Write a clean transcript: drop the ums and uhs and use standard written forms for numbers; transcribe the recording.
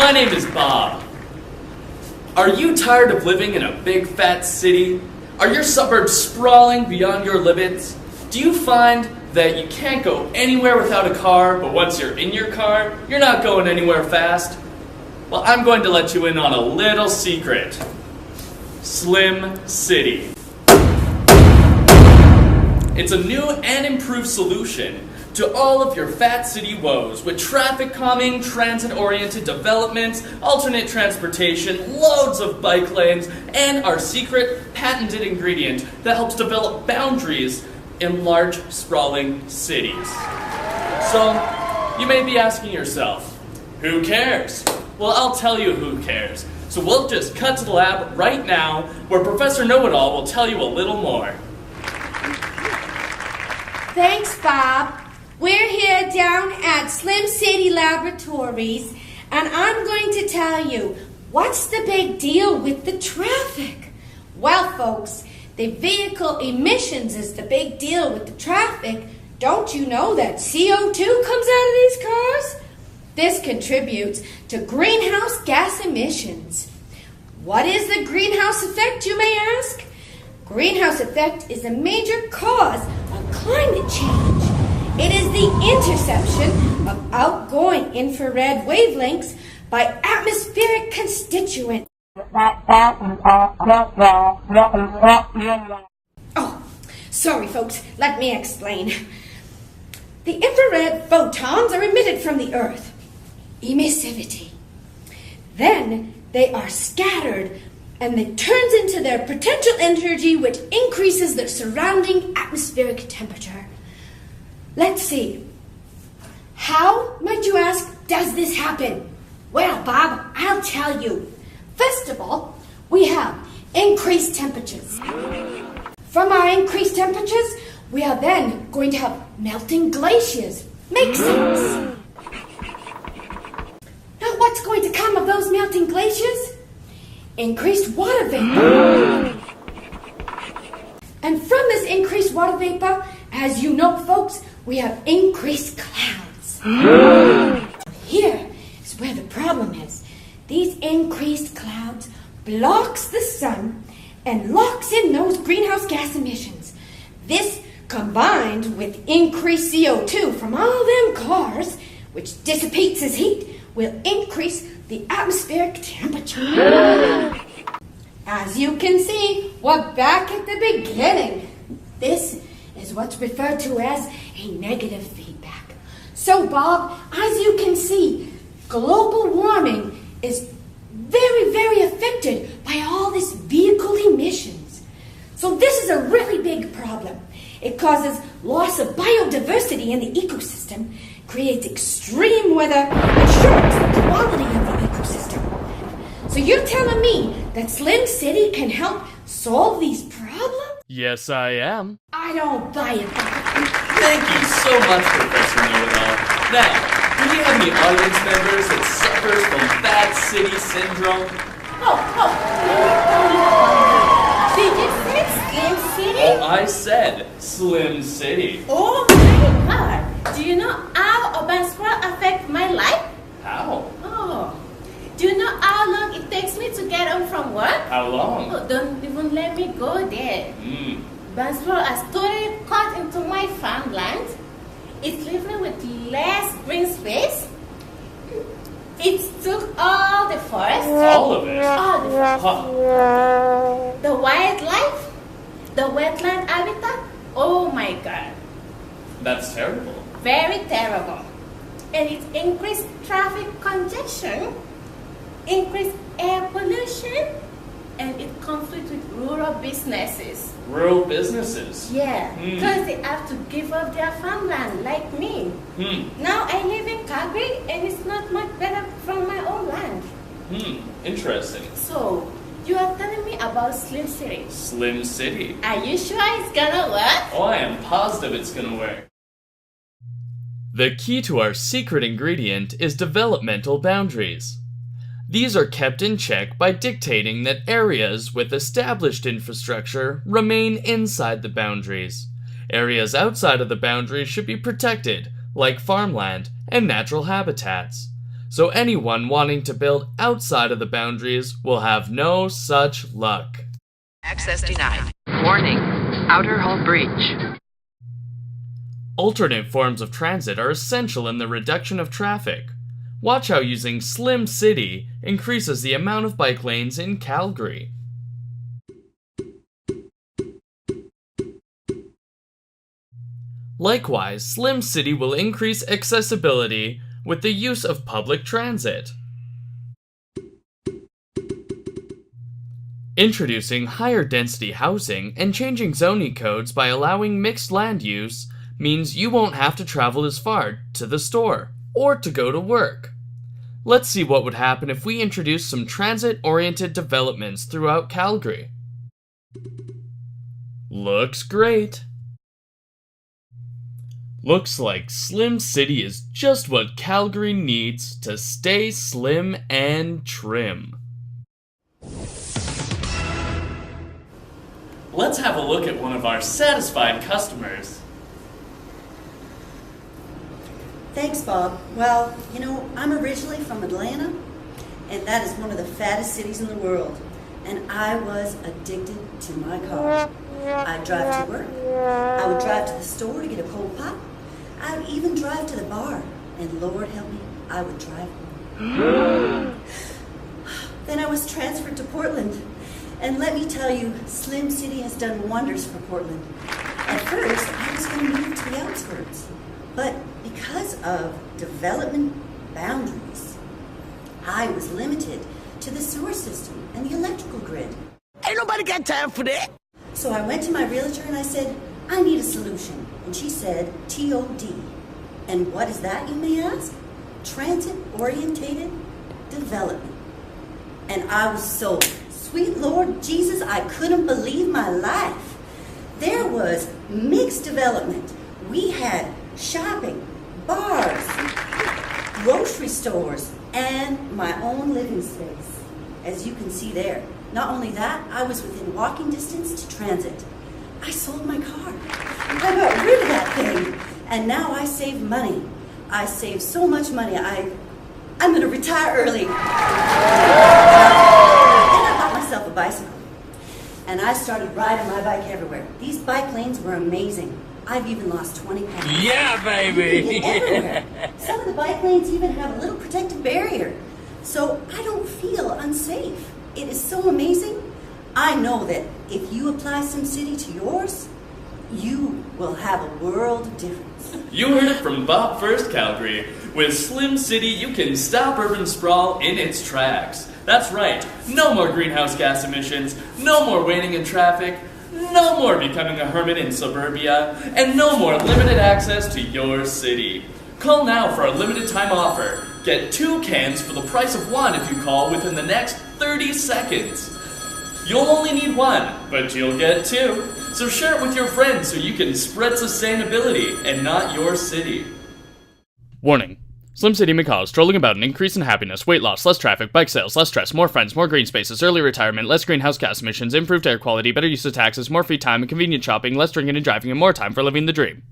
My name is Bob. Are you tired of living in a big fat city? Are your suburbs sprawling beyond your limits? Do you find that you can't go anywhere without a car, but once you're in your car, you're not going anywhere fast? Well, I'm going to let you in on a little secret. Slim City. It's a new and improved solution to all of your fat city woes with traffic calming, transit-oriented developments, alternate transportation, loads of bike lanes, and our secret patented ingredient that helps develop boundaries in large, sprawling cities. So, you may be asking yourself, who cares? Well, I'll tell you who cares. So we'll just cut to the lab right now, where Professor Know-It-All will tell you a little more. Thanks, Bob. We're here down at Slim City Laboratories, and I'm going to tell you, what's the big deal with the traffic? Well, folks, the vehicle emissions is the big deal with the traffic. Don't you know that CO2 comes out of these cars? This contributes to greenhouse gas emissions. What is the greenhouse effect, you may ask? Greenhouse effect is a major cause of climate change. It is the interception of outgoing infrared wavelengths by atmospheric constituents. Oh, sorry folks, let me explain. The infrared photons are emitted from the Earth. Emissivity. Then they are scattered and it turns into their potential energy, which increases the surrounding atmospheric temperature. Let's see. How, might you ask, does this happen? Well, Bob, I'll tell you. First of all, we have increased temperatures. From our increased temperatures, we are then going to have melting glaciers. Makes sense. Now, what's going to come of those melting glaciers? Increased water vapor. And from this increased water vapor, as you know, folks, we have increased clouds. Here is where the problem is. These increased clouds blocks the sun and locks in those greenhouse gas emissions. This, combined with increased CO2 from all them cars, which dissipates as heat, will increase the atmospheric temperature. As you can see, we're back at the beginning. This is what's referred to as a negative feedback. So, Bob, as you can see, global warming is very, very affected by all this vehicle emissions. So this is a really big problem. It causes loss of biodiversity in the ecosystem, creates extreme weather, and shortens the quality of the ecosystem. So you're telling me that Slim City can help solve these problems? Yes, I am. I don't buy it. Thank you so much, Professor Know-It-All. Now, do we have any audience members that suffers from Fat City Syndrome? Did you say Slim City? Oh, I said Slim City. Oh my God! Do you know how urban sprawl affect my life? How? Oh, do you know how long it takes me to get home from work? How long? Oh, don't even let me go there. Urban sprawl has totally cut into my farmland. It's living with less green space. It took all the forest. All of it? All the forest. Huh. The wildlife, the wetland habitat. Oh my God. That's terrible. Very terrible. And it increased traffic congestion, increased air pollution, and it conflicts with rural businesses. Rural businesses? Yeah, because they have to give up their farmland like me. Now I live in Calgary and it's not much better from my own land. Interesting. So, you are telling me about Slim City. Slim City. Are you sure it's gonna work? Oh, I am positive it's gonna work. The key to our secret ingredient is developmental boundaries. These are kept in check by dictating that areas with established infrastructure remain inside the boundaries. Areas outside of the boundaries should be protected, like farmland and natural habitats. so anyone wanting to build outside of the boundaries will have no such luck. Access denied. Warning, outer hull breach. Alternate forms of transit are essential in the reduction of traffic. Watch how using Slim City increases the amount of bike lanes in Calgary. Likewise, Slim City will increase accessibility with the use of public transit. Introducing higher density housing and changing zoning codes by allowing mixed land use means you won't have to travel as far to the store or to go to work. Let's see what would happen if we introduce some transit-oriented developments throughout Calgary. Looks great. Looks like Slim City is just what Calgary needs to stay slim and trim. Let's have a look at one of our satisfied customers. Thanks, Bob. Well, I'm originally from Atlanta, and that is one of the fattest cities in the world. And I was addicted to my car. I'd drive to work. I would drive to the store to get a cold pop. I would even drive to the bar. And Lord help me, I would drive home. Then I was transferred to Portland. And let me tell you, Slim City has done wonders for Portland. At first, I was going to move to the outskirts. But because of development boundaries, I was limited to the sewer system and the electrical grid. Ain't nobody got time for that. So I went to my realtor and I said, I need a solution. And she said, TOD. And what is that, you may ask? Transit-orientated development. And I was sold. Sweet Lord Jesus, I couldn't believe my life. There was mixed development. We had shopping, bars, grocery stores, and my own living space, as you can see there. Not only that, I was within walking distance to transit. I sold my car. I got rid of that thing. And now I save money. I save so much money, I'm going to retire early. Then I bought myself a bicycle. And I started riding my bike everywhere. These bike lanes were amazing. I've even lost 20 pounds. Yeah, baby. Everywhere. Some of the bike lanes even have a little protective barrier. So I don't feel unsafe. It is so amazing. I know that if you apply SimCity to yours, you will have a world of difference. You heard it from Bob First Calgary. With Slim City, you can stop urban sprawl in its tracks. That's right, no more greenhouse gas emissions, no more waiting in traffic, no more becoming a hermit in suburbia, and no more limited access to your city. Call now for a limited time offer. Get 2 cans for the price of 1 if you call within the next 30 seconds. You'll only need 1, but you'll get 2. So share it with your friends so you can spread sustainability and not your city. Warning. Slim City may cause strolling about an increase in happiness, weight loss, less traffic, bike sales, less stress, more friends, more green spaces, early retirement, less greenhouse gas emissions, improved air quality, better use of taxes, more free time and convenient shopping, less drinking and driving, and more time for living the dream.